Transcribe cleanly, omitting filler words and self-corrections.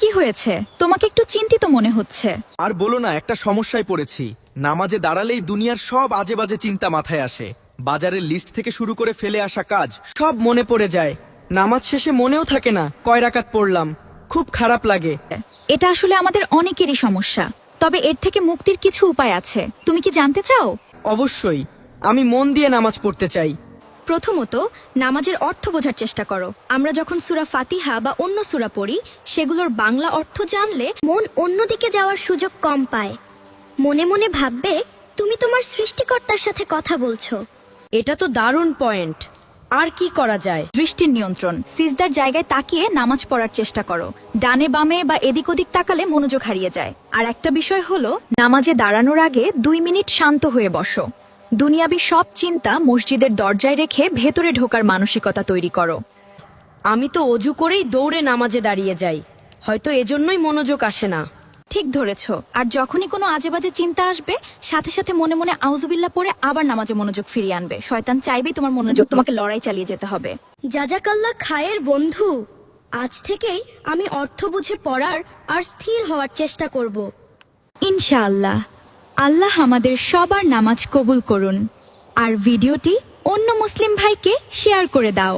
কি হয়েছে? তোমাকে একটু চিন্তিত মনে হচ্ছে। আর বলো না, একটা সমস্যায় পড়েছি। নামাজে দাঁড়ালেই দুনিয়ার সব আজে বাজে চিন্তা মাথায় আসে। বাজারের লিস্ট থেকে শুরু করে ফেলে আসা কাজ সব মনে পড়ে যায়। নামাজ শেষে মনেও থাকে না কয় রাকাত পড়লাম। খুব খারাপ লাগে। এটা আসলে আমাদের অনেকেরই সমস্যা। তবে এর থেকে মুক্তির কিছু উপায় আছে। তুমি কি জানতে চাও? অবশ্যই, আমি মন দিয়ে নামাজ পড়তে চাই। প্রথমত, নামাজের অর্থ বোঝার চেষ্টা করো। আমরা যখন সূরা ফাতিহা বা অন্য সূরা পড়ি, সেগুলোর বাংলা অর্থ জানলে মন অন্যদিকে যাওয়ার সুযোগ কম পায়। মনে মনে ভাববে তুমি তোমার সৃষ্টিকর্তার সাথে কথা বলছো। এটা তো দারুণ পয়েন্ট। আর কি করা যায়? দৃষ্টির নিয়ন্ত্রণ। সিজদার জায়গায় তাকিয়ে নামাজ পড়ার চেষ্টা করো। ডানে বামে বা এদিক ওদিক তাকালে মনোযোগ হারিয়ে যায়। আর একটা বিষয় হলো, নামাজে দাঁড়ানোর আগে 2 মিনিট শান্ত হয়ে বসো। দুনিয়াবি সব চিন্তা মসজিদের দরজায় রেখে ভেতরে ঢোকার মানসিকতা তৈরি করো। আমি তো অজু করেই দৌড়ে নামাজে দাঁড়িয়ে যাই। হয়তো এজন্যই মনোযোগ আসে না। ঠিক ধরেছ। আর যখনই কোনো আজে বাজে চিন্তা আসবে, সাথে সাথে মনে মনে আউযুবিল্লাহ পড়ে আবার নামাজে মনোযোগ ফিরিয়ে আনবে। শয়তান চাইবেই তোমার মনোযোগ, তোমাকে লড়াই চালিয়ে যেতে হবে। জাজাকাল্লাহ খায়ের বন্ধু। আজ থেকেই আমি অর্থ বুঝে পড়ার আর স্থির হওয়ার চেষ্টা করব। ইনশাআল্লাহ। আল্লাহ আমাদের সবার নামাজ কবুল করুন। আর ভিডিওটি অন্য মুসলিম ভাইকে শেয়ার করে দাও।